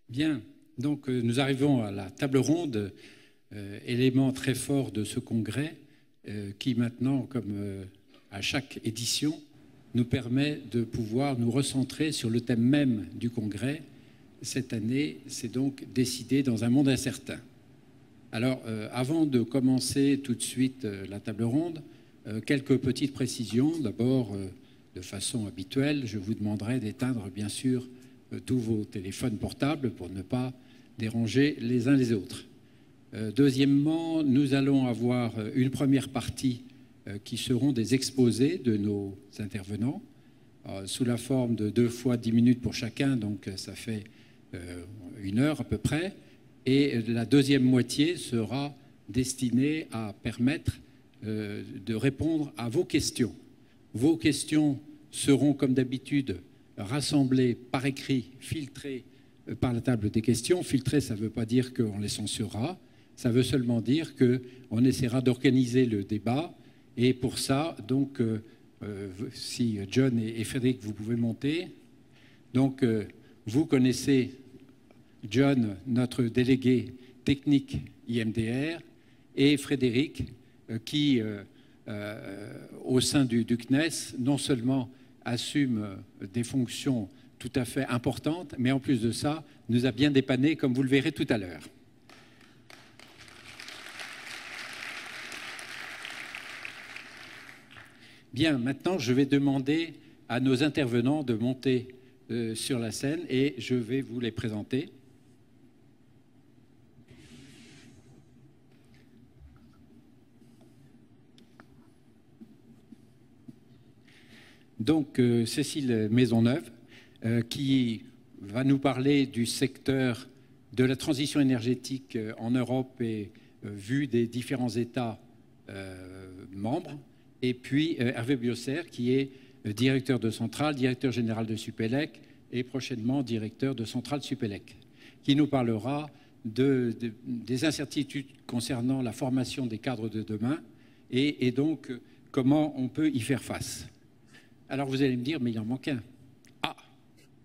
Bien, donc nous arrivons à la table ronde, élément très fort de ce congrès, qui maintenant, comme à chaque édition, nous permet de pouvoir nous recentrer sur le thème même du congrès. Cette année, c'est donc décider dans un monde incertain. Alors, avant de commencer tout de suite la table ronde, quelques petites précisions. D'abord, de façon habituelle, je vous demanderai d'éteindre, bien sûr, tous vos téléphones portables pour ne pas déranger les uns les autres. Deuxièmement, nous allons avoir une première partie qui seront des exposés de nos intervenants, sous la forme de 2 fois 10 minutes pour chacun, donc ça fait 1 heure à peu près. Et la deuxième moitié sera destinée à permettre de répondre à vos questions. Vos questions seront, comme d'habitude, rassemblées par écrit, filtrées par la table des questions. Filtrées, ça ne veut pas dire qu'on les censurera, ça veut seulement dire qu'on essaiera d'organiser le débat. Et pour ça, donc, si John et Frédéric, vous pouvez monter. Donc, vous connaissez John, notre délégué technique IMDR, et Frédéric, qui, au sein du CNES, non seulement assume des fonctions tout à fait importantes, mais en plus de ça, nous a bien dépanné, comme vous le verrez tout à l'heure. Bien, maintenant, je vais demander à nos intervenants de monter sur la scène et je vais vous les présenter. Donc, Cécile Maisonneuve, qui va nous parler du secteur de la transition énergétique en Europe et vu des différents États membres. Et puis Hervé Biosser, qui est directeur de Centrale, directeur général de Supélec et prochainement directeur de Centrale Supélec, qui nous parlera des incertitudes concernant la formation des cadres de demain et donc comment on peut y faire face. Alors vous allez me dire, mais il en manque un. Ah,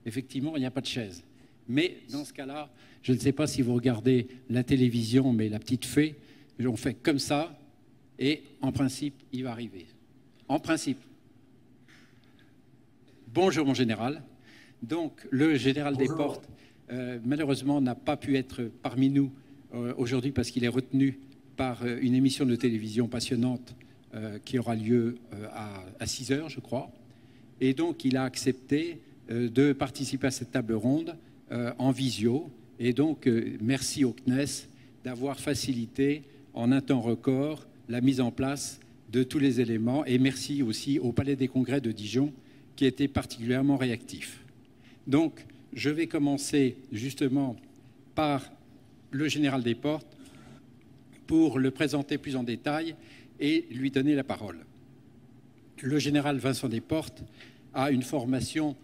effectivement, il n'y a pas de chaise. Mais dans ce cas-là, je ne sais pas si vous regardez la télévision, mais la petite fée, on fait comme ça, et en principe, il va arriver. En principe. Bonjour mon général. Donc le général Desportes, malheureusement, n'a pas pu être parmi nous aujourd'hui parce qu'il est retenu par une émission de télévision passionnante qui aura lieu à 6 heures, je crois. Et donc, il a accepté de participer à cette table ronde en visio. Et donc, merci au CNES d'avoir facilité en un temps record la mise en place de tous les éléments. Et merci aussi au Palais des Congrès de Dijon qui était particulièrement réactif. Donc, je vais commencer justement par le général Desportes pour le présenter plus en détail et lui donner la parole. Le général Vincent Desportes a une formation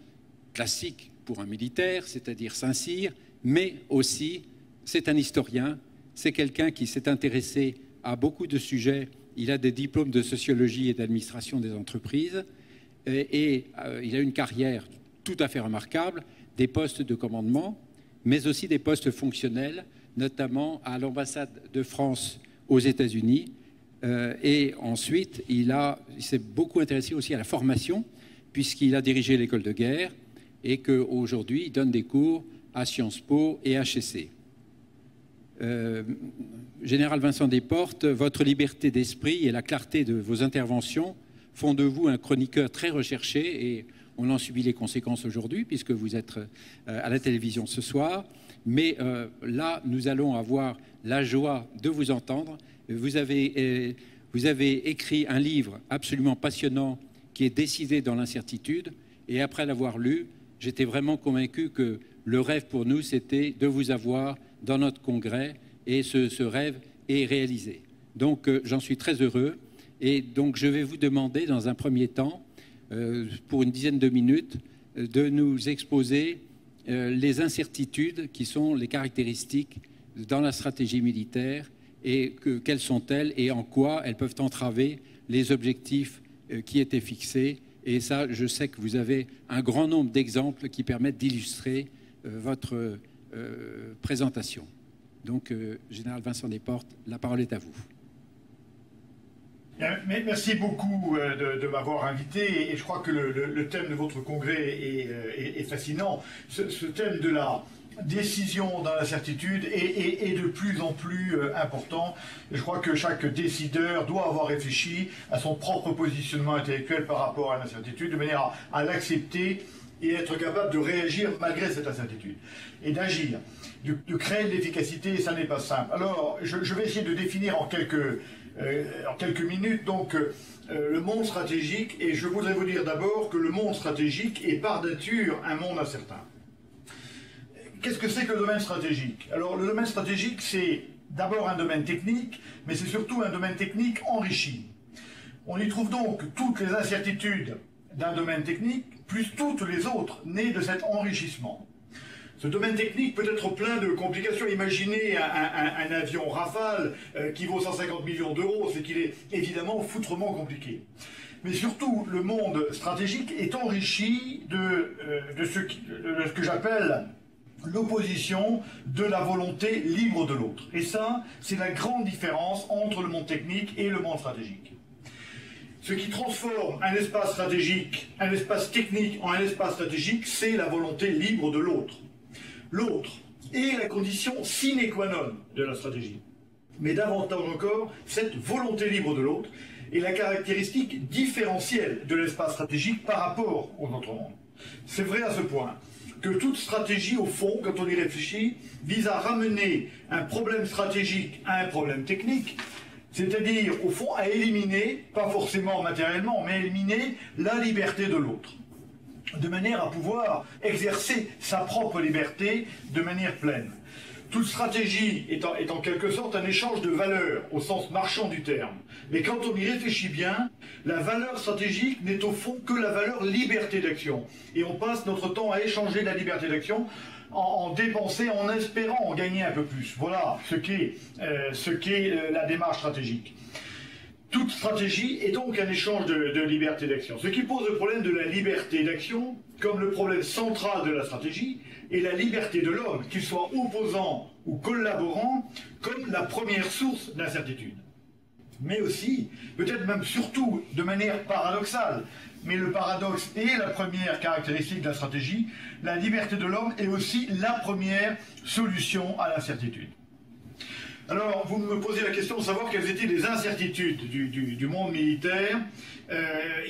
classique pour un militaire, c'est-à-dire Saint-Cyr, mais aussi c'est un historien, c'est quelqu'un qui s'est intéressé à beaucoup de sujets. Il a des diplômes de sociologie et d'administration des entreprises et il a une carrière tout à fait remarquable, des postes de commandement, mais aussi des postes fonctionnels, notamment à l'ambassade de France aux États-Unis. Et ensuite, il s'est beaucoup intéressé aussi à la formation, puisqu'il a dirigé l'école de guerre et qu'aujourd'hui, il donne des cours à Sciences Po et HEC. Général Vincent Desportes, votre liberté d'esprit et la clarté de vos interventions font de vous un chroniqueur très recherché et on en subit les conséquences aujourd'hui, puisque vous êtes à la télévision ce soir. Mais là, nous allons avoir la joie de vous entendre. Vous avez écrit un livre absolument passionnant qui est Décider dans l'incertitude. Et après l'avoir lu, j'étais vraiment convaincu que le rêve pour nous, c'était de vous avoir dans notre congrès. Et ce rêve est réalisé. Donc, j'en suis très heureux. Et donc, je vais vous demander, dans un premier temps, pour une dizaine de minutes, de nous exposer les incertitudes qui sont les caractéristiques dans la stratégie militaire et quelles sont-elles et en quoi elles peuvent entraver les objectifs qui étaient fixés. Et ça, je sais que vous avez un grand nombre d'exemples qui permettent d'illustrer votre présentation. Donc, Général Vincent Desportes, la parole est à vous. Merci beaucoup de m'avoir invité, et je crois que le thème de votre congrès est fascinant. Ce thème de la décision dans l'incertitude est de plus en plus important. Je crois que chaque décideur doit avoir réfléchi à son propre positionnement intellectuel par rapport à l'incertitude, de manière à l'accepter et être capable de réagir malgré cette incertitude, et d'agir, de créer de l'efficacité, et ça n'est pas simple. Alors, je vais essayer de définir en quelques minutes donc le monde stratégique, et je voudrais vous dire d'abord que le monde stratégique est par nature un monde incertain. Qu'est-ce que c'est que le domaine stratégique? Alors, le domaine stratégique, c'est d'abord un domaine technique, mais c'est surtout un domaine technique enrichi. On y trouve donc toutes les incertitudes d'un domaine technique, plus toutes les autres nées de cet enrichissement. Ce domaine technique peut être plein de complications. Imaginez un avion Rafale qui vaut 150 millions d'euros, c'est qu'il est évidemment foutrement compliqué. Mais surtout, le monde stratégique est enrichi de ce que j'appelle l'opposition de la volonté libre de l'autre. Et ça, c'est la grande différence entre le monde technique et le monde stratégique. Ce qui transforme un espace stratégique, un espace technique en un espace stratégique, c'est la volonté libre de l'autre. L'autre est la condition sine qua non de la stratégie. Mais davantage encore, cette volonté libre de l'autre est la caractéristique différentielle de l'espace stratégique par rapport aux autres mondes. C'est vrai à ce point que toute stratégie, au fond, quand on y réfléchit, vise à ramener un problème stratégique à un problème technique, c'est-à-dire, au fond, à éliminer, pas forcément matériellement, mais à éliminer la liberté de l'autre, de manière à pouvoir exercer sa propre liberté de manière pleine. Toute stratégie est en quelque sorte un échange de valeurs, au sens marchand du terme. Mais quand on y réfléchit bien, la valeur stratégique n'est au fond que la valeur liberté d'action. Et on passe notre temps à échanger la liberté d'action, en dépenser, en espérant en gagner un peu plus. Voilà ce qu'est la démarche stratégique. Toute stratégie est donc un échange de liberté d'action. Ce qui pose le problème de la liberté d'action, comme le problème central de la stratégie, est la liberté de l'homme, qu'il soit opposant ou collaborant, comme la première source d'incertitude. Mais aussi, peut-être même surtout, de manière paradoxale, mais le paradoxe est la première caractéristique de la stratégie, la liberté de l'homme est aussi la première solution à l'incertitude. Alors, vous me posez la question de savoir quelles étaient les incertitudes du monde militaire.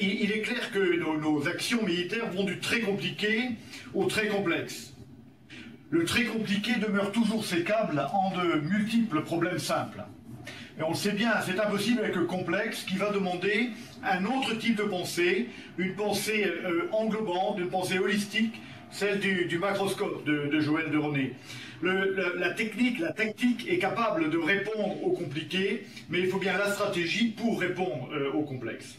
Il est clair que nos actions militaires vont du très compliqué au très complexe. Le très compliqué demeure toujours sécable en de multiples problèmes simples. Et on le sait bien, c'est impossible avec le complexe qui va demander un autre type de pensée, une pensée englobante, une pensée holistique, celle du macroscope de Joël de René. La technique, la tactique est capable de répondre au compliqué, mais il faut bien la stratégie pour répondre au complexe.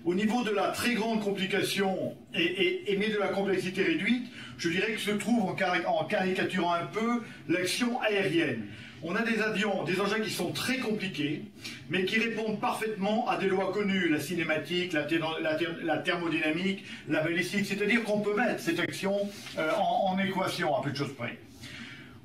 Au niveau de la très grande complication mais de la complexité réduite, je dirais que se trouve en caricaturant un peu l'action aérienne. On a des avions, des engins qui sont très compliqués, mais qui répondent parfaitement à des lois connues, la cinématique, la thermodynamique, la balistique, c'est-à-dire qu'on peut mettre cette action en équation, à peu de choses près.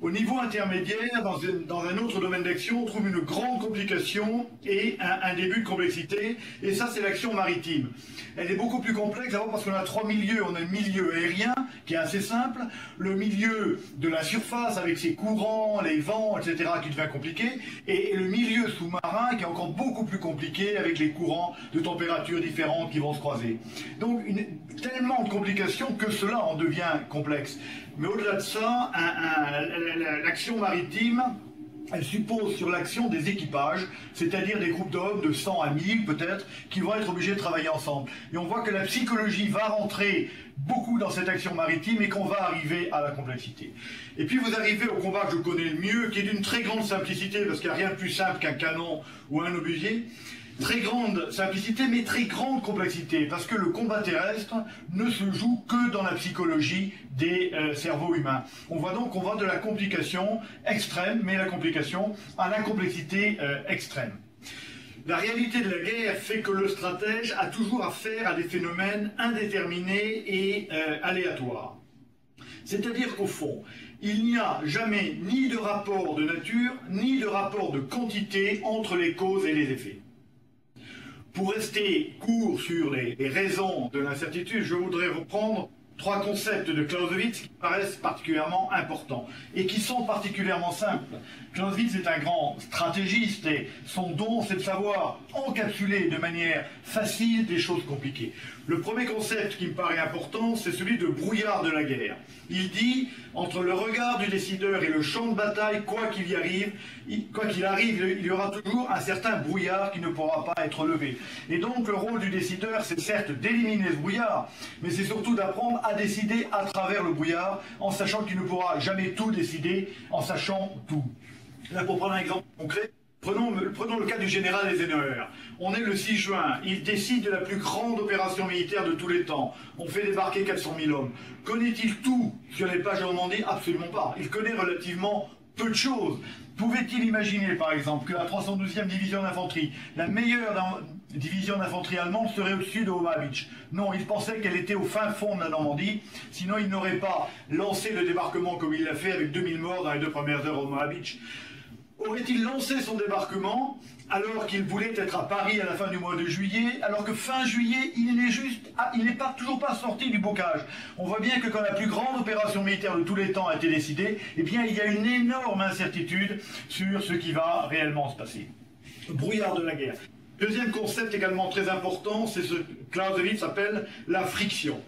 Au niveau intermédiaire, dans un autre domaine d'action, on trouve une grande complication et un début de complexité, et ça c'est l'action maritime. Elle est beaucoup plus complexe, d'abord parce qu'on a trois milieux. On a le milieu aérien, qui est assez simple, le milieu de la surface avec ses courants, les vents, etc., qui devient compliqué, et le milieu sous-marin, qui est encore beaucoup plus compliqué, avec les courants de températures différentes qui vont se croiser. Donc tellement de complications que cela en devient complexe. Mais au-delà de ça, l'action maritime, elle suppose sur l'action des équipages, c'est-à-dire des groupes d'hommes de 100 à 1000 peut-être, qui vont être obligés de travailler ensemble. Et on voit que la psychologie va rentrer beaucoup dans cette action maritime et qu'on va arriver à la complexité. Et puis vous arrivez au combat que je connais le mieux, qui est d'une très grande simplicité, parce qu'il n'y a rien de plus simple qu'un canon ou un obusier. Très grande simplicité, mais très grande complexité, parce que le combat terrestre ne se joue que dans la psychologie des cerveaux humains. On voit donc qu'on va de la complication extrême, mais la complication à la complexité extrême. La réalité de la guerre fait que le stratège a toujours affaire à des phénomènes indéterminés et aléatoires. C'est-à-dire qu'au fond, il n'y a jamais ni de rapport de nature, ni de rapport de quantité entre les causes et les effets. Pour rester court sur les raisons de l'incertitude, je voudrais reprendre 3 concepts de Clausewitz qui paraissent particulièrement importants et qui sont particulièrement simples. Clausewitz est un grand stratégiste et son don, c'est de savoir encapsuler de manière facile des choses compliquées. Le premier concept qui me paraît important, c'est celui de brouillard de la guerre. Il dit, entre le regard du décideur et le champ de bataille, quoi qu'il arrive, il y aura toujours un certain brouillard qui ne pourra pas être levé. Et donc le rôle du décideur, c'est certes d'éliminer ce brouillard, mais c'est surtout d'apprendre à décider à travers le brouillard, en sachant qu'il ne pourra jamais tout décider, en sachant tout. Là, pour prendre un exemple concret, prenons le cas du général Eisenhower. On est le 6 juin, il décide de la plus grande opération militaire de tous les temps. On fait débarquer 400 000 hommes. Connaît-il tout sur les plages de Normandie? Absolument pas. Il connaît relativement peu de choses. Pouvait-il imaginer, par exemple, que la 312e division d'infanterie, la meilleure division d'infanterie allemande, serait au-dessus de Omaha Beach? Non, il pensait qu'elle était au fin fond de la Normandie, sinon il n'aurait pas lancé le débarquement comme il l'a fait avec 2000 morts dans les 2 premières heures à Omaha Beach. Aurait-il lancé son débarquement alors qu'il voulait être à Paris à la fin du mois de juillet, alors que fin juillet, il n'est toujours pas sorti du bocage? On voit bien que quand la plus grande opération militaire de tous les temps a été décidée, eh bien il y a une énorme incertitude sur ce qui va réellement se passer. Brouillard de la guerre. Deuxième concept également très important, c'est ce que Clausewitz appelle la friction.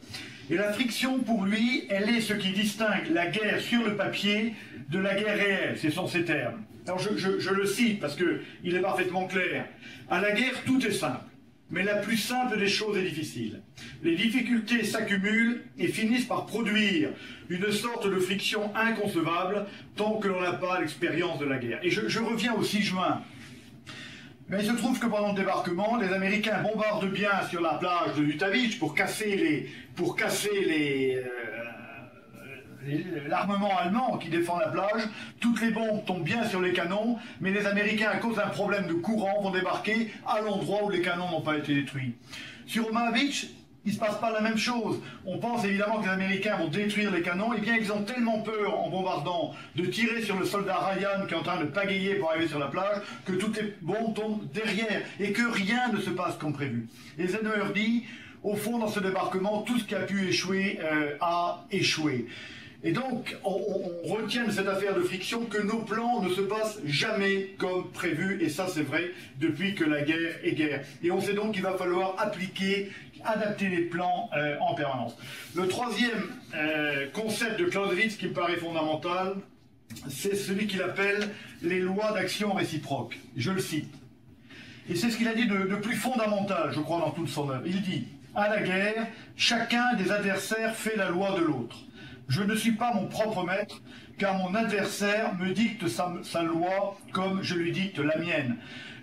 Et la friction, pour lui, elle est ce qui distingue la guerre sur le papier de la guerre réelle, ce sont ses termes. Alors je le cite parce qu'il est parfaitement clair. À la guerre, tout est simple, mais la plus simple des choses est difficile. Les difficultés s'accumulent et finissent par produire une sorte de friction inconcevable tant que l'on n'a pas l'expérience de la guerre. Et je reviens au 6 juin. Mais il se trouve que pendant le débarquement, les Américains bombardent bien sur la plage de Utah Beach pour casser l'armement allemand qui défend la plage. Toutes les bombes tombent bien sur les canons, mais les Américains, à cause d'un problème de courant, vont débarquer à l'endroit où les canons n'ont pas été détruits. Sur Omaha Beach, il ne se passe pas la même chose. On pense évidemment que les Américains vont détruire les canons. Eh bien, ils ont tellement peur, en bombardant, de tirer sur le soldat Ryan qui est en train de pagayer pour arriver sur la plage, que toutes les bombes tombent derrière et que rien ne se passe comme prévu. Et Eisenhower dit, au fond, dans ce débarquement, tout ce qui a pu échouer a échoué. Et donc, on retient de cette affaire de friction que nos plans ne se passent jamais comme prévu, et ça c'est vrai depuis que la guerre est guerre. Et on sait donc qu'il va falloir adapter les plans en permanence. Le troisième concept de Clausewitz qui me paraît fondamental, c'est celui qu'il appelle les lois d'action réciproque. Je le cite. Et c'est ce qu'il a dit de plus fondamental, je crois, dans toute son œuvre. Il dit, à la guerre, chacun des adversaires fait la loi de l'autre. Je ne suis pas mon propre maître, car mon adversaire me dicte sa loi comme je lui dicte la mienne.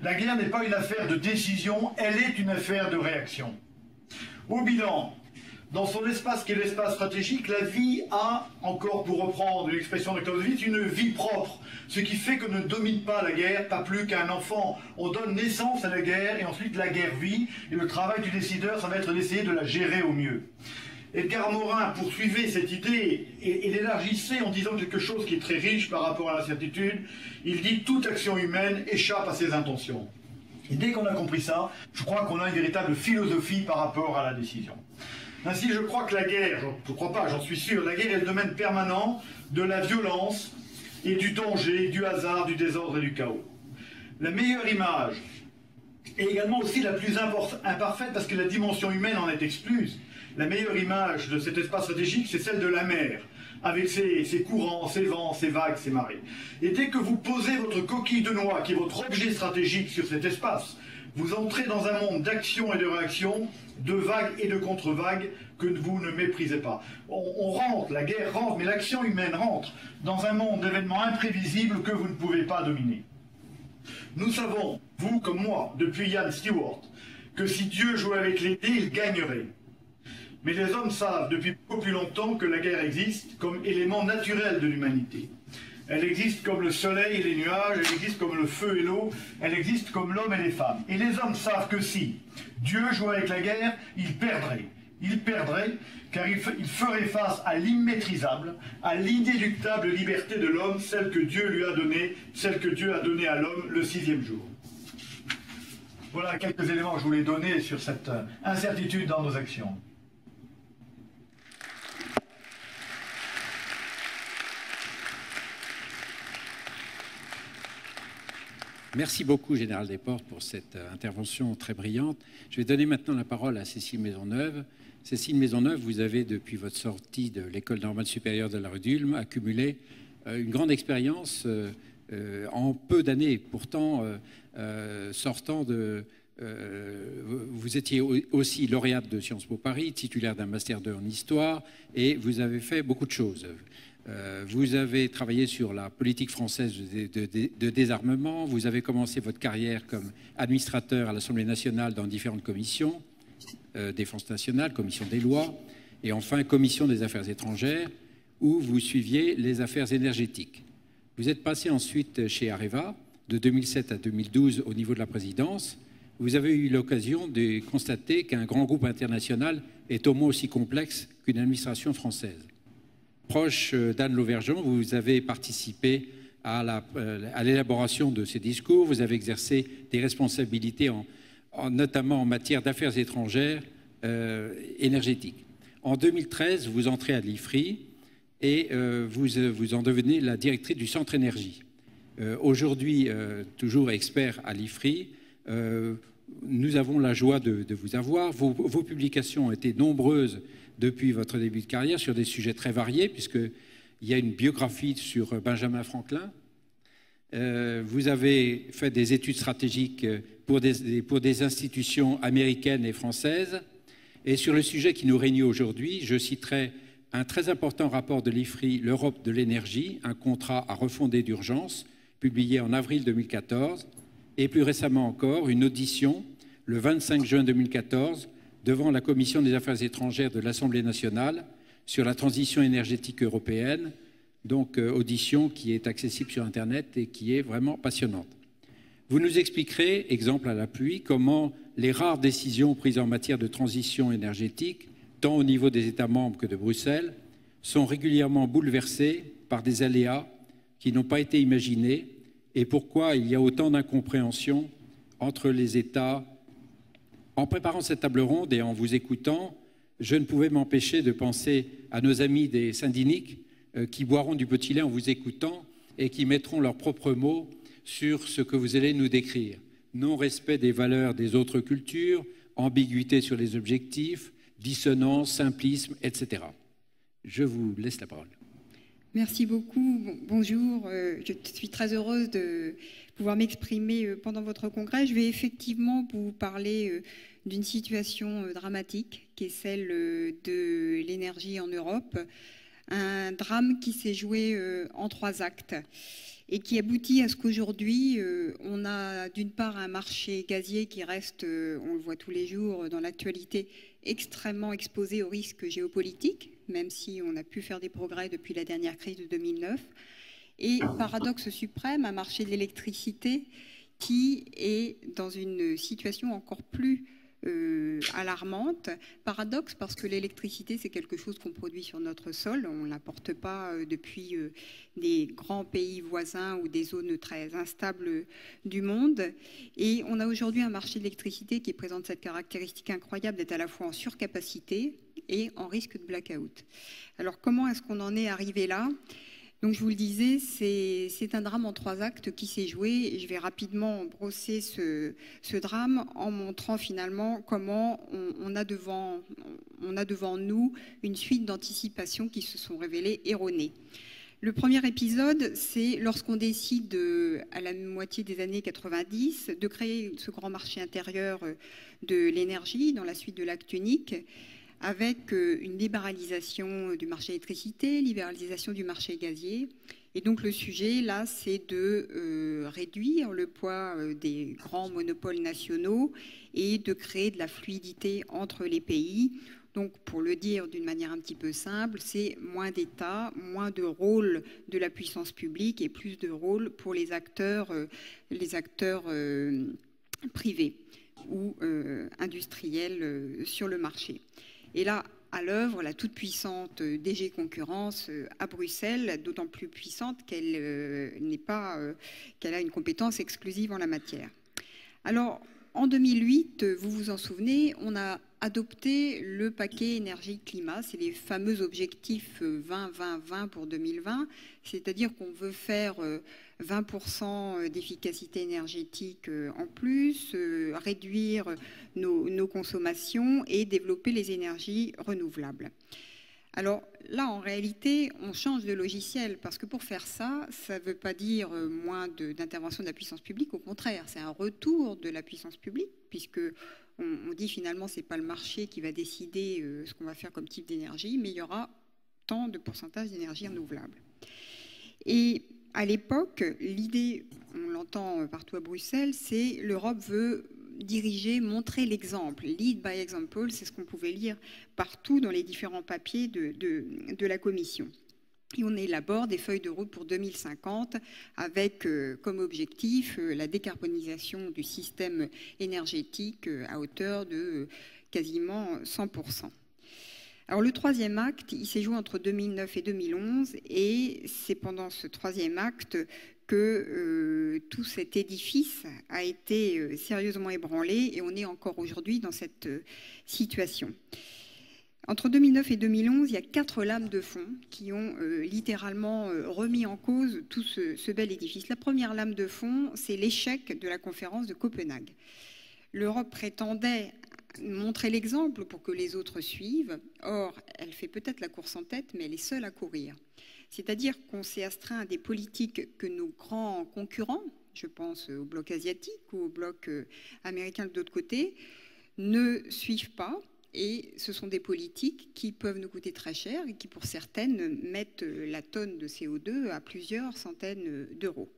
La guerre n'est pas une affaire de décision, elle est une affaire de réaction. Au bilan, dans son espace qui est l'espace stratégique, la vie a, encore pour reprendre l'expression de Clausewitz, une vie propre. Ce qui fait qu'on ne domine pas la guerre, pas plus qu'un enfant. On donne naissance à la guerre et ensuite la guerre vit. Et le travail du décideur, ça va être d'essayer de la gérer au mieux. Edgar Morin poursuivait cette idée et l'élargissait en disant quelque chose qui est très riche par rapport à l'incertitude. Il dit « toute action humaine échappe à ses intentions ». Et dès qu'on a compris ça, je crois qu'on a une véritable philosophie par rapport à la décision. Ainsi, je crois que la guerre, je ne crois pas, j'en suis sûr, la guerre est le domaine permanent de la violence et du danger, du hasard, du désordre et du chaos. La meilleure image, et également aussi la plus imparfaite parce que la dimension humaine en est excluse, la meilleure image de cet espace stratégique, c'est celle de la mer. avec ses courants, ses vents, ses vagues, ses marées. Et dès que vous posez votre coquille de noix, qui est votre objet stratégique sur cet espace, vous entrez dans un monde d'action et de réaction, de vagues et de contre-vagues que vous ne méprisez pas. On rentre, la guerre rentre, mais l'action humaine rentre dans un monde d'événements imprévisibles que vous ne pouvez pas dominer. Nous savons, vous comme moi, depuis Ian Stewart, que si Dieu jouait avec les dés, il gagnerait. Mais les hommes savent depuis beaucoup plus longtemps que la guerre existe comme élément naturel de l'humanité. Elle existe comme le soleil et les nuages, elle existe comme le feu et l'eau, elle existe comme l'homme et les femmes. Et les hommes savent que si Dieu jouait avec la guerre, il perdrait. Il perdrait car il ferait face à l'immaîtrisable, à l'inéluctable liberté de l'homme, celle que Dieu lui a donnée, celle que Dieu a donnée à l'homme le 6e jour. Voilà quelques éléments que je voulais donner sur cette incertitude dans nos actions. Merci beaucoup, Général Desportes, pour cette intervention très brillante. Je vais donner maintenant la parole à Cécile Maisonneuve. Cécile Maisonneuve, vous avez, depuis votre sortie de l'École normale supérieure de la rue d'Ulm, accumulé une grande expérience en peu d'années. Pourtant, sortant de... vous étiez aussi lauréate de Sciences Po Paris, titulaire d'un Master 2 en Histoire, et vous avez fait beaucoup de choses. Vous avez travaillé sur la politique française de désarmement, vous avez commencé votre carrière comme administrateur à l'Assemblée nationale dans différentes commissions, défense nationale, commission des lois, et enfin commission des affaires étrangères, où vous suiviez les affaires énergétiques. Vous êtes passé ensuite chez Areva, de 2007 à 2012 au niveau de la présidence. Vous avez eu l'occasion de constater qu'un grand groupe international est au moins aussi complexe qu'une administration française. Proche d'Anne Lauvergeon, vous avez participé à l'élaboration de ces discours, vous avez exercé des responsabilités notamment en matière d'affaires étrangères énergétiques. En 2013, vous entrez à l'IFRI et vous en devenez la directrice du Centre Énergie. Aujourd'hui, toujours expert à l'IFRI, nous avons la joie de vous avoir. Vos publications ont été nombreuses depuis votre début de carrière sur des sujets très variés, puisqu'il y a une biographie sur Benjamin Franklin. Vous avez fait des études stratégiques pour des institutions américaines et françaises. Et sur le sujet qui nous réunit aujourd'hui, je citerai un très important rapport de l'IFRI, l'Europe de l'énergie, un contrat à refonder d'urgence, publié en avril 2014, et plus récemment encore, une audition, le 25 juin 2014, devant la Commission des affaires étrangères de l'Assemblée nationale sur la transition énergétique européenne, donc audition qui est accessible sur Internet et qui est vraiment passionnante. Vous nous expliquerez, exemple à l'appui, comment les rares décisions prises en matière de transition énergétique, tant au niveau des États membres que de Bruxelles, sont régulièrement bouleversées par des aléas qui n'ont pas été imaginés et pourquoi il y a autant d'incompréhension entre les États. En préparant cette table ronde et en vous écoutant, je ne pouvais m'empêcher de penser à nos amis des Saint-Diniques qui boiront du petit lait en vous écoutant et qui mettront leurs propres mots sur ce que vous allez nous décrire. Non-respect des valeurs des autres cultures, ambiguïté sur les objectifs, dissonance, simplisme, etc. Je vous laisse la parole. Merci beaucoup. Bonjour. Je suis très heureuse de pouvoir m'exprimer pendant votre congrès. Je vais effectivement vous parler d'une situation dramatique qui est celle de l'énergie en Europe. Un drame qui s'est joué en 3 actes et qui aboutit à ce qu'aujourd'hui, on a d'une part un marché gazier qui reste, on le voit tous les jours dans l'actualité, extrêmement exposé aux risques géopolitiques, même si on a pu faire des progrès depuis la dernière crise de 2009. Et paradoxe suprême, un marché de l'électricité qui est dans une situation encore plus alarmante. Paradoxe parce que l'électricité, c'est quelque chose qu'on produit sur notre sol. On ne l'importe pas depuis des grands pays voisins ou des zones très instables du monde. Et on a aujourd'hui un marché de l'électricité qui présente cette caractéristique incroyable d'être à la fois en surcapacité et en risque de blackout. Alors comment est-ce qu'on en est arrivé là ? Donc je vous le disais, c'est un drame en 3 actes qui s'est joué, et je vais rapidement brosser ce drame en montrant finalement comment on a devant nous une suite d'anticipations qui se sont révélées erronées. Le premier épisode, c'est lorsqu'on décide, à la moitié des années 90, de créer ce grand marché intérieur de l'énergie dans la suite de l'acte unique, avec une libéralisation du marché électricité, libéralisation du marché gazier. Et donc le sujet, là, c'est de réduire le poids des grands monopoles nationaux et de créer de la fluidité entre les pays. Donc, pour le dire d'une manière un petit peu simple, c'est moins d'État, moins de rôle de la puissance publique et plus de rôle pour les acteurs privés ou industriels sur le marché. Et là, à l'œuvre, la toute-puissante DG Concurrence à Bruxelles, d'autant plus puissante qu'elle a une compétence exclusive en la matière. Alors, en 2008, vous vous en souvenez, on a adopté le paquet énergie-climat, c'est les fameux objectifs 20-20-20 pour 2020, c'est-à-dire qu'on veut faire 20% d'efficacité énergétique en plus, réduire nos consommations et développer les énergies renouvelables. Alors là, en réalité, on change de logiciel parce que pour faire ça, ça ne veut pas dire moins d'intervention de la puissance publique. Au contraire, c'est un retour de la puissance publique puisque on dit finalement c'est pas le marché qui va décider ce qu'on va faire comme type d'énergie, mais il y aura tant de pourcentage d'énergie renouvelable. Et à l'époque, l'idée, on l'entend partout à Bruxelles, c'est l'Europe veut diriger, montrer l'exemple. Lead by example, c'est ce qu'on pouvait lire partout dans les différents papiers de la Commission. Et on élabore des feuilles de route pour 2050 avec comme objectif la décarbonisation du système énergétique à hauteur de quasiment 100%. Alors le troisième acte, il s'est joué entre 2009 et 2011 et c'est pendant ce troisième acte que tout cet édifice a été sérieusement ébranlé et on est encore aujourd'hui dans cette situation. Entre 2009 et 2011, il y a 4 lames de fond qui ont littéralement remis en cause tout ce bel édifice. La première lame de fond, c'est l'échec de la conférence de Copenhague. L'Europe prétendait montrer l'exemple pour que les autres suivent. Or, elle fait peut-être la course en tête, mais elle est seule à courir. C'est-à-dire qu'on s'est astreint à des politiques que nos grands concurrents, je pense au bloc asiatique ou au bloc américain de l'autre côté, ne suivent pas. Et ce sont des politiques qui peuvent nous coûter très cher et qui, pour certaines, mettent la tonne de CO2 à plusieurs centaines d'euros.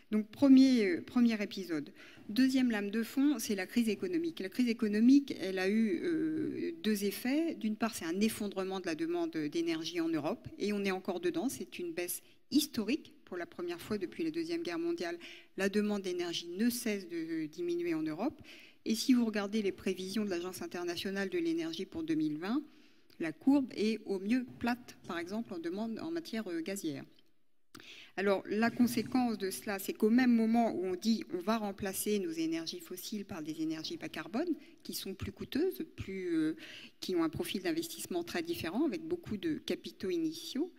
Donc, premier épisode. Deuxième lame de fond, c'est la crise économique. La crise économique, elle a eu 2 effets. D'une part, c'est un effondrement de la demande d'énergie en Europe, et on est encore dedans. C'est une baisse historique. Pour la première fois depuis la Deuxième Guerre mondiale, la demande d'énergie ne cesse de diminuer en Europe. Et si vous regardez les prévisions de l'Agence internationale de l'énergie pour 2020, la courbe est au mieux plate, par exemple, en demande en matière gazière. Alors, la conséquence de cela, c'est qu'au même moment où on dit on va remplacer nos énergies fossiles par des énergies bas carbone, qui sont plus coûteuses, qui ont un profil d'investissement très différent, avec beaucoup de capitaux initiaux,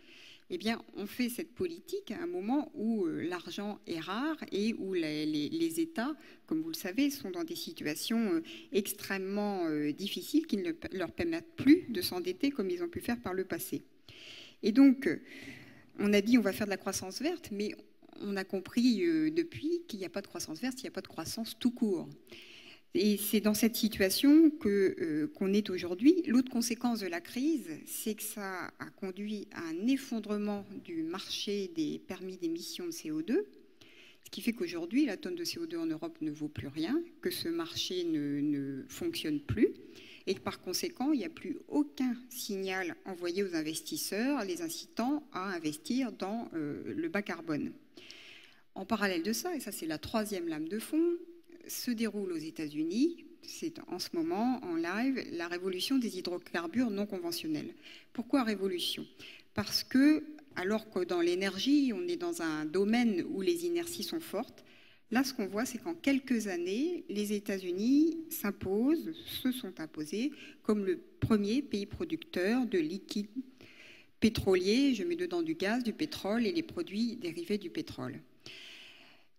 eh bien, on fait cette politique à un moment où l'argent est rare et où les États, comme vous le savez, sont dans des situations extrêmement difficiles qui ne leur permettent plus de s'endetter comme ils ont pu faire par le passé. Et donc, on a dit on va faire de la croissance verte, mais on a compris depuis qu'il n'y a pas de croissance verte, il n'y a pas de croissance tout court. Et c'est dans cette situation qu'on est aujourd'hui. L'autre conséquence de la crise, c'est que ça a conduit à un effondrement du marché des permis d'émission de CO2, ce qui fait qu'aujourd'hui, la tonne de CO2 en Europe ne vaut plus rien, que ce marché ne fonctionne plus, et que par conséquent, il n'y a plus aucun signal envoyé aux investisseurs les incitant à investir dans le bas carbone. En parallèle de ça, et ça c'est la troisième lame de fond, se déroule aux États-Unis, c'est en ce moment, en live, la révolution des hydrocarbures non conventionnels. Pourquoi révolution? Parce que, alors que dans l'énergie, on est dans un domaine où les inerties sont fortes, là, ce qu'on voit, c'est qu'en quelques années, les États-Unis se sont imposés comme le premier pays producteur de liquide pétrolier, je mets dedans du gaz, du pétrole et les produits dérivés du pétrole.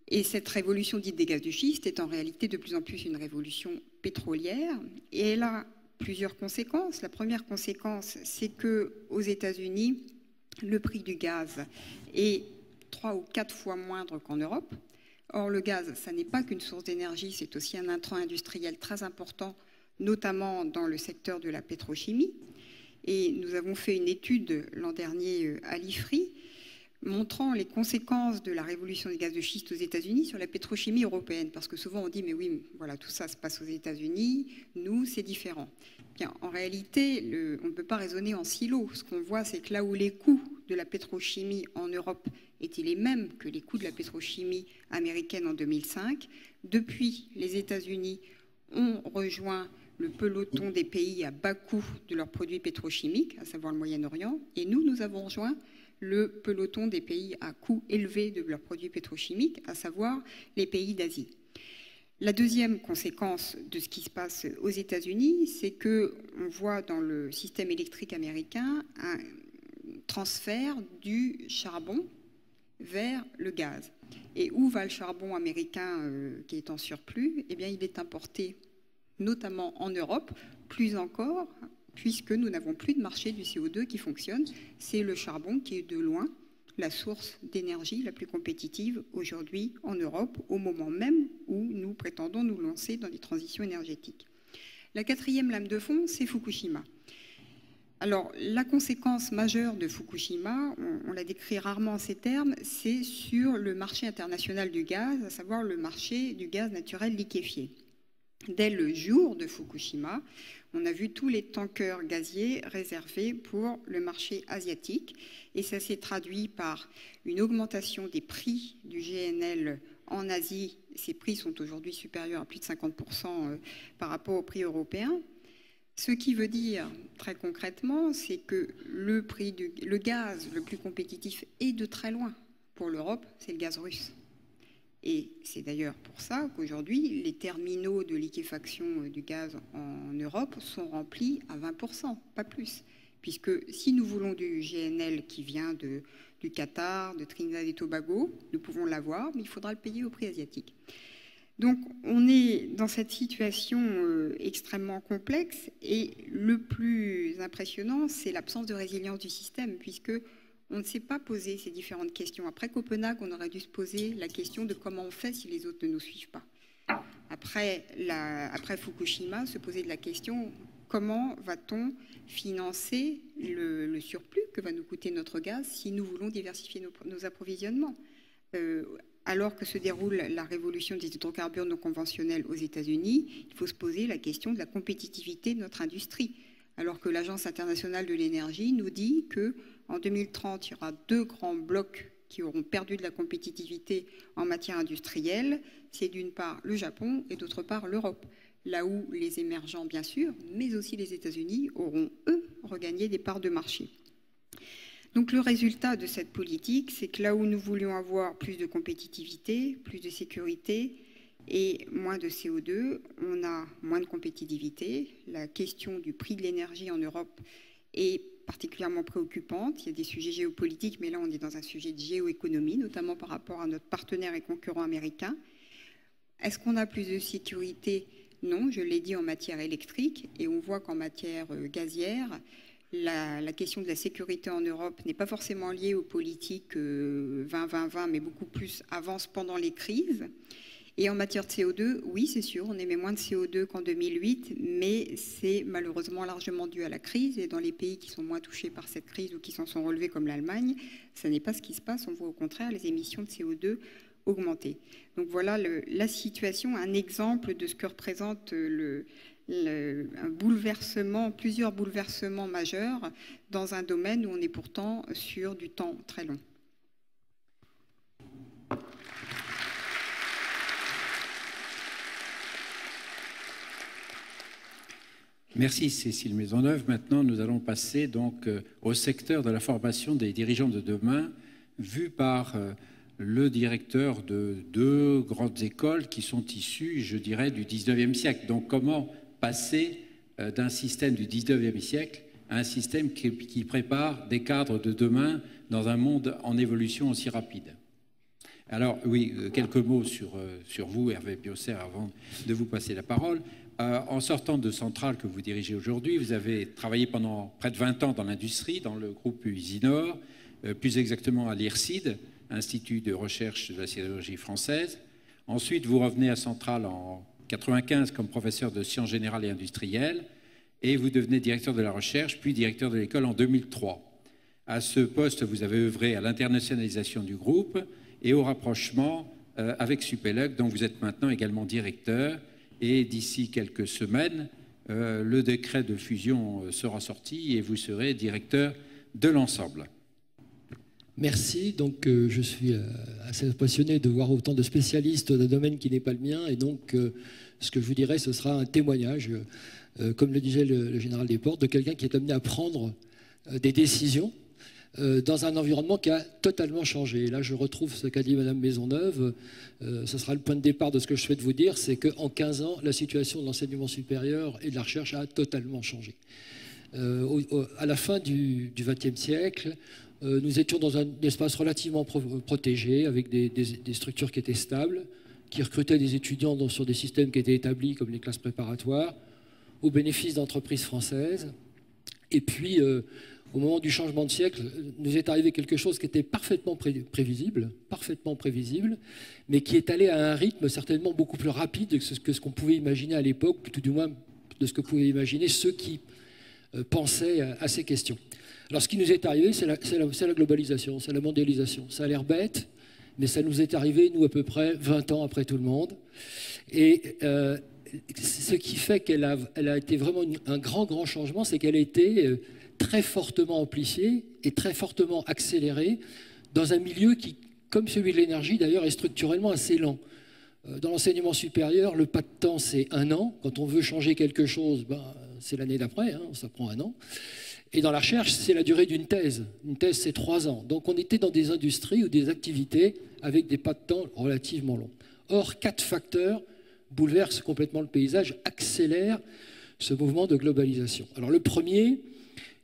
Et cette révolution dite des gaz de schiste est en réalité de plus en plus une révolution pétrolière et elle a plusieurs conséquences. La première conséquence, c'est qu'aux États-Unis, le prix du gaz est 3 ou 4 fois moindre qu'en Europe. Or, le gaz, ça n'est pas qu'une source d'énergie, c'est aussi un intrant industriel très important, notamment dans le secteur de la pétrochimie. Et nous avons fait une étude l'an dernier à l'IFRI montrant les conséquences de la révolution des gaz de schiste aux États-Unis sur la pétrochimie européenne. Parce que souvent on dit, mais oui, voilà, tout ça se passe aux États-Unis, nous, c'est différent. Bien, en réalité, on ne peut pas raisonner en silo. Ce qu'on voit, c'est que là où les coûts de la pétrochimie en Europe étaient les mêmes que les coûts de la pétrochimie américaine en 2005, depuis, les États-Unis ont rejoint le peloton des pays à bas coût de leurs produits pétrochimiques, à savoir le Moyen-Orient, et nous avons rejoint le peloton des pays à coût élevé de leurs produits pétrochimiques, à savoir les pays d'Asie. La deuxième conséquence de ce qui se passe aux États-Unis, c'est qu'on voit dans le système électrique américain un transfert du charbon vers le gaz. Et où va le charbon américain qui est en surplus? Eh bien, il est importé notamment en Europe, plus encore, puisque nous n'avons plus de marché du CO2 qui fonctionne. C'est le charbon qui est de loin la source d'énergie la plus compétitive aujourd'hui en Europe, au moment même où nous prétendons nous lancer dans des transitions énergétiques. La quatrième lame de fond, c'est Fukushima. Alors, la conséquence majeure de Fukushima, on la décrit rarement en ces termes, c'est sur le marché international du gaz, à savoir le marché du gaz naturel liquéfié. Dès le jour de Fukushima, on a vu tous les tankers gaziers réservés pour le marché asiatique et ça s'est traduit par une augmentation des prix du GNL en Asie. Ces prix sont aujourd'hui supérieurs à plus de 50% par rapport au prix européen. Ce qui veut dire, très concrètement, c'est que le gaz le plus compétitif est de très loin pour l'Europe, c'est le gaz russe. Et c'est d'ailleurs pour ça qu'aujourd'hui, les terminaux de liquéfaction du gaz en Europe sont remplis à 20%, pas plus. Puisque si nous voulons du GNL qui vient du Qatar, de Trinidad et Tobago, nous pouvons l'avoir, mais il faudra le payer au prix asiatique. Donc on est dans cette situation extrêmement complexe et le plus impressionnant, c'est l'absence de résilience du système, puisque on ne s'est pas posé ces différentes questions. Après Copenhague, on aurait dû se poser la question de comment on fait si les autres ne nous suivent pas. Après Fukushima, se poser de la question comment va-t-on financer le surplus que va nous coûter notre gaz si nous voulons diversifier nos approvisionnements. Alors que se déroule la révolution des hydrocarbures non conventionnels aux États-Unis, il faut se poser la question de la compétitivité de notre industrie. Alors que l'Agence internationale de l'énergie nous dit qu'en 2030, il y aura 2 grands blocs qui auront perdu de la compétitivité en matière industrielle. C'est d'une part le Japon et d'autre part l'Europe. Là où les émergents, bien sûr, mais aussi les États-Unis auront, eux, regagné des parts de marché. Donc le résultat de cette politique, c'est que là où nous voulions avoir plus de compétitivité, plus de sécurité et moins de CO2, on a moins de compétitivité. La question du prix de l'énergie en Europe est particulièrement préoccupante. Il y a des sujets géopolitiques, mais là on est dans un sujet de géoéconomie, notamment par rapport à notre partenaire et concurrent américain. Est-ce qu'on a plus de sécurité? Non, je l'ai dit en matière électrique, et on voit qu'en matière gazière, la question de la sécurité en Europe n'est pas forcément liée aux politiques 20-20-20, mais beaucoup plus avance pendant les crises. Et en matière de CO2, oui, c'est sûr, on émet moins de CO2 qu'en 2008, mais c'est malheureusement largement dû à la crise. Et dans les pays qui sont moins touchés par cette crise ou qui s'en sont relevés comme l'Allemagne, ça n'est pas ce qui se passe. On voit au contraire les émissions de CO2 augmenter. Donc voilà la situation, un exemple de ce que représente un bouleversement, plusieurs bouleversements majeurs dans un domaine où on est pourtant sur du temps très long. Merci Cécile Maisonneuve. Maintenant, nous allons passer donc au secteur de la formation des dirigeants de demain, vu par le directeur de 2 grandes écoles qui sont issues, je dirais, du 19e siècle. Donc, comment passer d'un système du 19e siècle à un système qui prépare des cadres de demain dans un monde en évolution aussi rapide. Alors oui, quelques mots sur vous, Hervé Biosser, avant de vous passer la parole. En sortant de Centrale que vous dirigez aujourd'hui, vous avez travaillé pendant près de 20 ans dans l'industrie, dans le groupe Usinor, plus exactement à l'IRSID, Institut de recherche de la sidérurgie française. Ensuite, vous revenez à Centrale en 1995 comme professeur de sciences générales et industrielles et vous devenez directeur de la recherche, puis directeur de l'école en 2003. À ce poste, vous avez œuvré à l'internationalisation du groupe et au rapprochement avec Supélec, dont vous êtes maintenant également directeur. Et d'ici quelques semaines, le décret de fusion sera sorti et vous serez directeur de l'ensemble. Merci. Donc, je suis assez passionné de voir autant de spécialistes d'un domaine qui n'est pas le mien. Et donc, ce que je vous dirai, ce sera un témoignage, comme le disait le général Desportes, de quelqu'un qui est amené à prendre des décisions dans un environnement qui a totalement changé. Et là, je retrouve ce qu'a dit Mme Maisonneuve. Ce sera le point de départ de ce que je souhaite vous dire, c'est qu'en 15 ans, la situation de l'enseignement supérieur et de la recherche a totalement changé. À la fin du XXe siècle, nous étions dans un espace relativement protégé, avec des structures qui étaient stables, qui recrutaient des étudiants sur des systèmes qui étaient établis, comme les classes préparatoires, au bénéfice d'entreprises françaises. Et puis, au moment du changement de siècle, nous est arrivé quelque chose qui était parfaitement prévisible, mais qui est allé à un rythme certainement beaucoup plus rapide que ce qu'on pouvait imaginer à l'époque, tout du moins de ce que pouvaient imaginer ceux qui pensaient à ces questions. Alors, ce qui nous est arrivé, c'est la globalisation, c'est la mondialisation. Ça a l'air bête, mais ça nous est arrivé, nous, à peu près 20 ans après tout le monde. Et ce qui fait qu'elle a été vraiment un grand changement, c'est qu'elle a été très fortement amplifiée et très fortement accélérée dans un milieu qui, comme celui de l'énergie d'ailleurs, est structurellement assez lent. Dans l'enseignement supérieur, le pas de temps, c'est 1 an. Quand on veut changer quelque chose, c'est l'année d'après, ça prend 1 an. Et dans la recherche, c'est la durée d'une thèse. Une thèse, c'est 3 ans. Donc on était dans des industries ou des activités avec des pas de temps relativement longs. Or, 4 facteurs bouleversent complètement le paysage, accélèrent ce mouvement de globalisation. Alors le premier,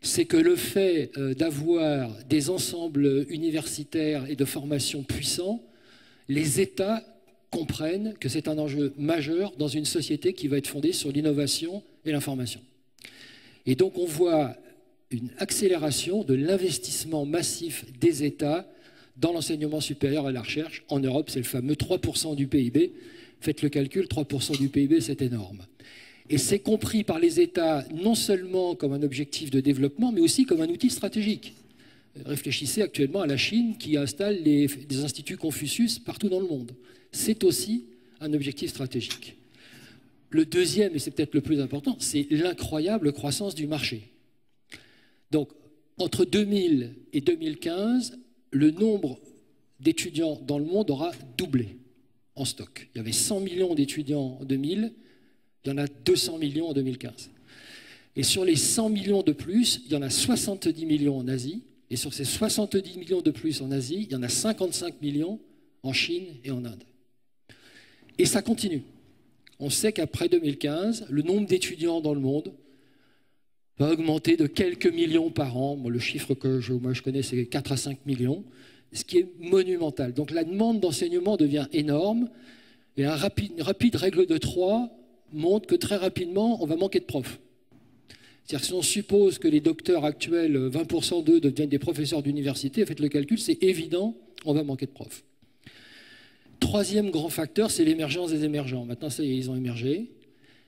c'est que le fait d'avoir des ensembles universitaires et de formation puissants, les États comprennent que c'est un enjeu majeur dans une société qui va être fondée sur l'innovation et l'information. Et donc on voit une accélération de l'investissement massif des États dans l'enseignement supérieur et la recherche. En Europe, c'est le fameux 3% du PIB. Faites le calcul, 3% du PIB, c'est énorme. Et c'est compris par les États non seulement comme un objectif de développement, mais aussi comme un outil stratégique. Réfléchissez actuellement à la Chine qui installe des instituts Confucius partout dans le monde. C'est aussi un objectif stratégique. Le deuxième, et c'est peut-être le plus important, c'est l'incroyable croissance du marché. Donc, entre 2000 et 2015, le nombre d'étudiants dans le monde aura doublé en stock. Il y avait 100 millions d'étudiants en 2000, il y en a 200 millions en 2015. Et sur les 100 millions de plus, il y en a 70 millions en Asie. Et sur ces 70 millions de plus en Asie, il y en a 55 millions en Chine et en Inde. Et ça continue. On sait qu'après 2015, le nombre d'étudiants dans le monde va augmenter de quelques millions par an. Bon, le chiffre que moi je connais, c'est 4 à 5 millions, ce qui est monumental. Donc la demande d'enseignement devient énorme. Et une rapide règle de 3 montre que très rapidement, on va manquer de profs. C'est-à-dire que si on suppose que les docteurs actuels, 20% d'eux deviennent des professeurs d'université, faites le calcul, c'est évident, on va manquer de profs. Troisième grand facteur, c'est l'émergence des émergents. Maintenant, ça y est, ils ont émergé.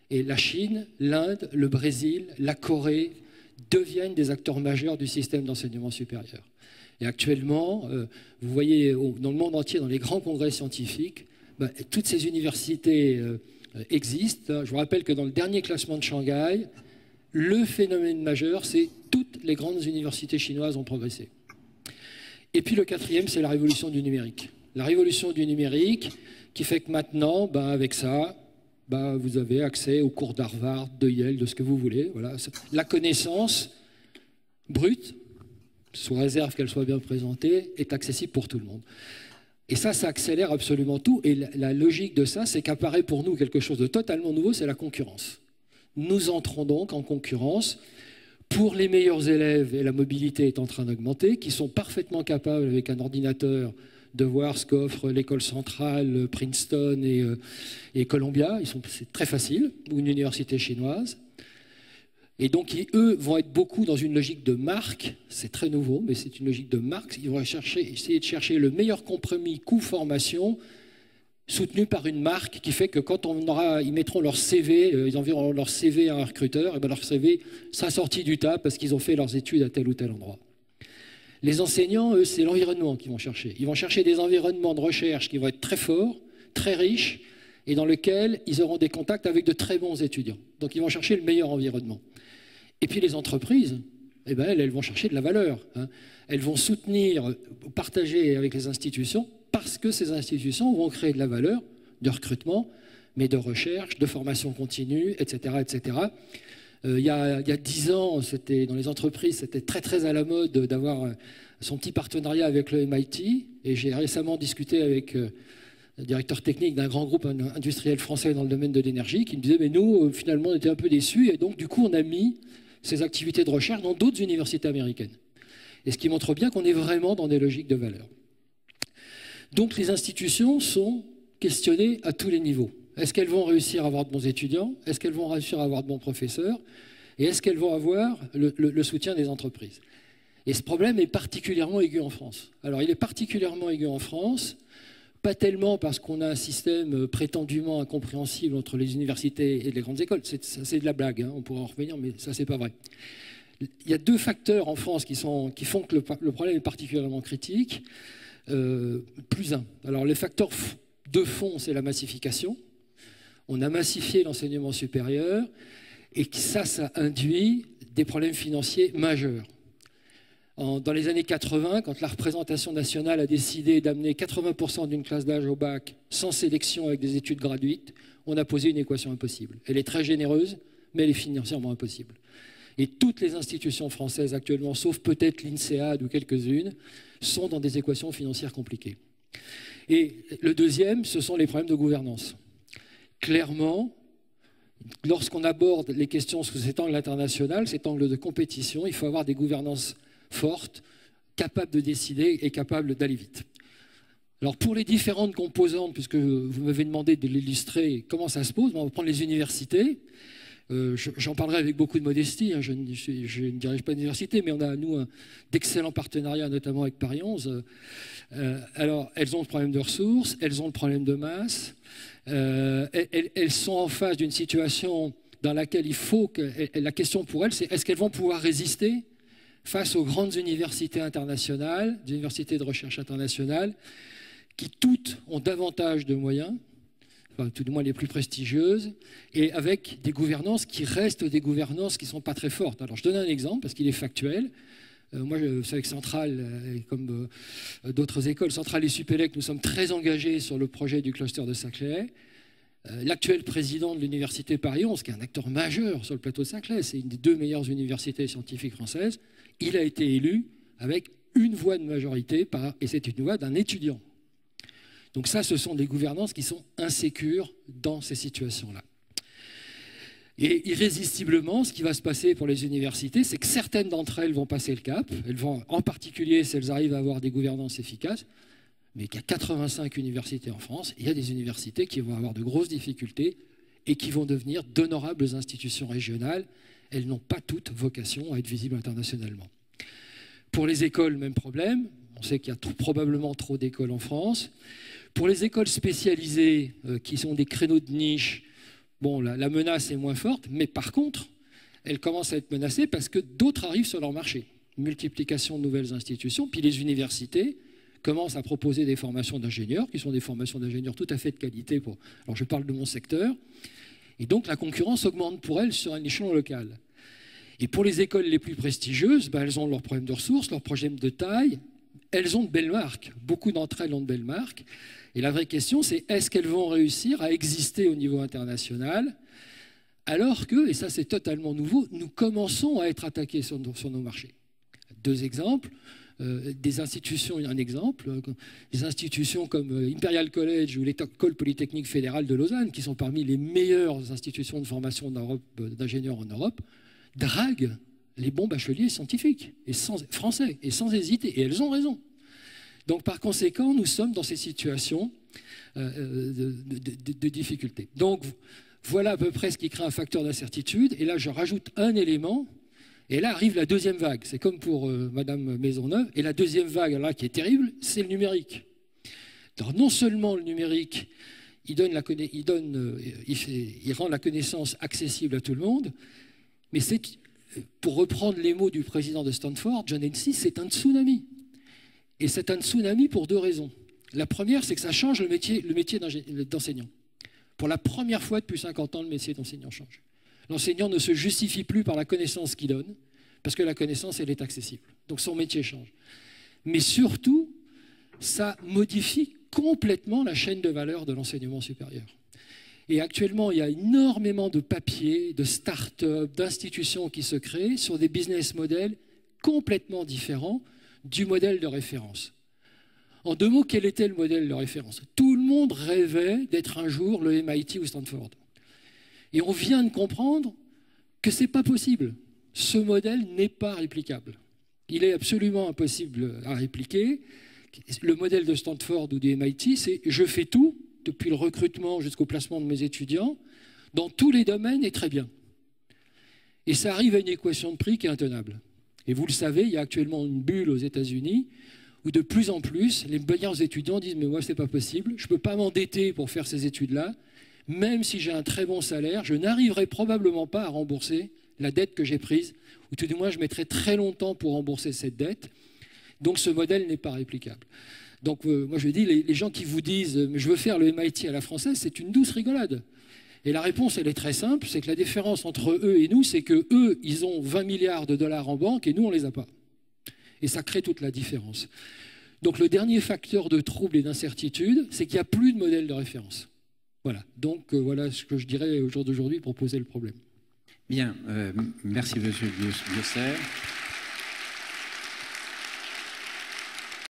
Et la Chine, l'Inde, le Brésil, la Corée deviennent des acteurs majeurs du système d'enseignement supérieur. Et actuellement, vous voyez dans le monde entier, dans les grands congrès scientifiques, toutes ces universités existent. Je vous rappelle que dans le dernier classement de Shanghai, le phénomène majeur, c'est toutes les grandes universités chinoises ont progressé. Et puis le quatrième, c'est la révolution du numérique. La révolution du numérique qui fait que maintenant, avec ça, vous avez accès aux cours d'Harvard, de Yale, de ce que vous voulez. Voilà. La connaissance brute, sous réserve qu'elle soit bien présentée, est accessible pour tout le monde. Et ça accélère absolument tout. Et la logique de ça, c'est qu'apparaît pour nous quelque chose de totalement nouveau, c'est la concurrence. Nous entrons donc en concurrence pour les meilleurs élèves, et la mobilité est en train d'augmenter, qui sont parfaitement capables, avec un ordinateur, de voir ce qu'offre l'école centrale, Princeton et Columbia. C'est très facile, ou une université chinoise. Et donc, eux vont être beaucoup dans une logique de marque. C'est très nouveau, mais c'est une logique de marque. Ils vont essayer de chercher le meilleur compromis coût-formation soutenu par une marque qui fait que quand ils mettront leur CV, ils enverront leur CV à un recruteur, et bien leur CV sera sorti du tas parce qu'ils ont fait leurs études à tel ou tel endroit. Les enseignants, eux, c'est l'environnement qu'ils vont chercher. Ils vont chercher des environnements de recherche qui vont être très forts, très riches, et dans lesquels ils auront des contacts avec de très bons étudiants. Donc ils vont chercher le meilleur environnement. Et puis les entreprises, eh ben, elles vont chercher de la valeur. Hein. Elles vont soutenir, partager avec les institutions, parce que ces institutions vont créer de la valeur, de recrutement, mais de recherche, de formation continue, etc. etc. Il y a 10 ans, dans les entreprises, c'était très très à la mode d'avoir son petit partenariat avec le MIT. Et j'ai récemment discuté avec le directeur technique d'un grand groupe industriel français dans le domaine de l'énergie, qui me disait, mais nous, finalement, on était un peu déçus. Et donc, du coup, on a mis ces activités de recherche dans d'autres universités américaines. Et ce qui montre bien qu'on est vraiment dans des logiques de valeur. Donc, les institutions sont questionnées à tous les niveaux. Est-ce qu'elles vont réussir à avoir de bons étudiants? Est-ce qu'elles vont réussir à avoir de bons professeurs? Et est-ce qu'elles vont avoir le soutien des entreprises? Et ce problème est particulièrement aigu en France. Alors, il est particulièrement aigu en France, pas tellement parce qu'on a un système prétendument incompréhensible entre les universités et les grandes écoles. C'est de la blague, hein, on pourra en revenir, mais ça, c'est pas vrai. Il y a deux facteurs en France qui font que le problème est particulièrement critique. Plus un. Alors, les facteurs de fond, c'est la massification. On a massifié l'enseignement supérieur et ça induit des problèmes financiers majeurs. Dans les années 80, quand la représentation nationale a décidé d'amener 80% d'une classe d'âge au bac sans sélection avec des études gratuites, on a posé une équation impossible. Elle est très généreuse, mais elle est financièrement impossible. Et toutes les institutions françaises actuellement, sauf peut-être l'INSEAD ou quelques-unes, sont dans des équations financières compliquées. Et le deuxième, ce sont les problèmes de gouvernance. Clairement, lorsqu'on aborde les questions sous cet angle international, cet angle de compétition, il faut avoir des gouvernances fortes, capables de décider et capables d'aller vite. Alors pour les différentes composantes, puisque vous m'avez demandé de l'illustrer, comment ça se pose, on va prendre les universités. J'en parlerai avec beaucoup de modestie, hein, je ne dirige pas d'université, mais on a, nous, d'excellents partenariats, notamment avec Paris 11. Alors, elles ont le problème de ressources, elles ont le problème de masse, elles sont en face d'une situation dans laquelle il faut que... La question pour elles, c'est est-ce qu'elles vont pouvoir résister face aux grandes universités internationales, des universités de recherche internationales, qui toutes ont davantage de moyens, enfin, tout du moins les plus prestigieuses, et avec des gouvernances qui restent des gouvernances qui ne sont pas très fortes. Alors, je donne un exemple, parce qu'il est factuel. Moi, je sais que Centrale, comme d'autres écoles, Centrale et Supélec, nous sommes très engagés sur le projet du cluster de Saclay. L'actuel président de l'université Paris 11, qui est un acteur majeur sur le plateau de Saclay, c'est une des 2 meilleures universités scientifiques françaises, il a été élu avec une voix de majorité, et c'est une voix d'un étudiant. Donc ça, ce sont des gouvernances qui sont insécures dans ces situations-là. Et irrésistiblement, ce qui va se passer pour les universités, c'est que certaines d'entre elles vont passer le cap. Elles vont, en particulier, si elles arrivent à avoir des gouvernances efficaces, mais qu'il y a 85 universités en France, il y a des universités qui vont avoir de grosses difficultés et qui vont devenir d'honorables institutions régionales. Elles n'ont pas toutes vocation à être visibles internationalement. Pour les écoles, même problème. On sait qu'il y a probablement trop d'écoles en France. Pour les écoles spécialisées, qui sont des créneaux de niche, bon, la menace est moins forte, mais par contre, elles commencent à être menacées parce que d'autres arrivent sur leur marché. Multiplication de nouvelles institutions, puis les universités commencent à proposer des formations d'ingénieurs, qui sont des formations d'ingénieurs tout à fait de qualité. Alors je parle de mon secteur. Et donc la concurrence augmente pour elles sur un échelon local. Et pour les écoles les plus prestigieuses, elles ont leurs problèmes de ressources, leurs problèmes de taille. Elles ont de belles marques. Beaucoup d'entre elles ont de belles marques. Et la vraie question, c'est est-ce qu'elles vont réussir à exister au niveau international alors que, et ça c'est totalement nouveau, nous commençons à être attaqués sur nos marchés. 2 exemples. Des institutions, un exemple, des institutions comme Imperial College ou l'École Polytechnique Fédérale de Lausanne, qui sont parmi les meilleures institutions de formation d'ingénieurs en Europe, draguent les bons bacheliers scientifiques, français, et sans hésiter. Et elles ont raison. Donc, par conséquent, nous sommes dans ces situations de difficulté. Donc, voilà à peu près ce qui crée un facteur d'incertitude. Et là, je rajoute un élément. Et là arrive la deuxième vague. C'est comme pour Madame Maisonneuve. Et la deuxième vague, là, qui est terrible, c'est le numérique. Alors, non seulement le numérique, il rend la connaissance accessible à tout le monde, mais c'est, pour reprendre les mots du président de Stanford, John Hennessy, c'est un tsunami. Et c'est un tsunami pour deux raisons. La première, c'est que ça change le métier d'enseignant. Pour la première fois depuis 50 ans, le métier d'enseignant change. L'enseignant ne se justifie plus par la connaissance qu'il donne, parce que la connaissance, elle est accessible. Donc son métier change. Mais surtout, ça modifie complètement la chaîne de valeur de l'enseignement supérieur. Et actuellement, il y a énormément de papiers, de start-up, d'institutions qui se créent sur des business models complètement différents du modèle de référence. En deux mots, quel était le modèle de référence? Tout le monde rêvait d'être un jour le MIT ou Stanford. Et on vient de comprendre que ce n'est pas possible. Ce modèle n'est pas réplicable. Il est absolument impossible à répliquer. Le modèle de Stanford ou du MIT, c'est je fais tout, depuis le recrutement jusqu'au placement de mes étudiants, dans tous les domaines et très bien. Et ça arrive à une équation de prix qui est intenable. Et vous le savez, il y a actuellement une bulle aux États-Unis où de plus en plus, les meilleurs étudiants disent « mais moi, ce n'est pas possible, je ne peux pas m'endetter pour faire ces études-là, même si j'ai un très bon salaire, je n'arriverai probablement pas à rembourser la dette que j'ai prise, ou tout du moins, je mettrai très longtemps pour rembourser cette dette. Donc, ce modèle n'est pas réplicable. » Donc, moi, je dis, les gens qui vous disent « je veux faire le MIT à la française », c'est une douce rigolade. Et la réponse, elle est très simple, c'est que la différence entre eux et nous, c'est que eux, ils ont 20 milliards de dollars en banque et nous, on ne les a pas. Et ça crée toute la différence. Donc, le dernier facteur de trouble et d'incertitude, c'est qu'il n'y a plus de modèle de référence. Voilà. Donc, voilà ce que je dirais au jour d'aujourd'hui pour poser le problème. Bien. Merci, M. Biosser.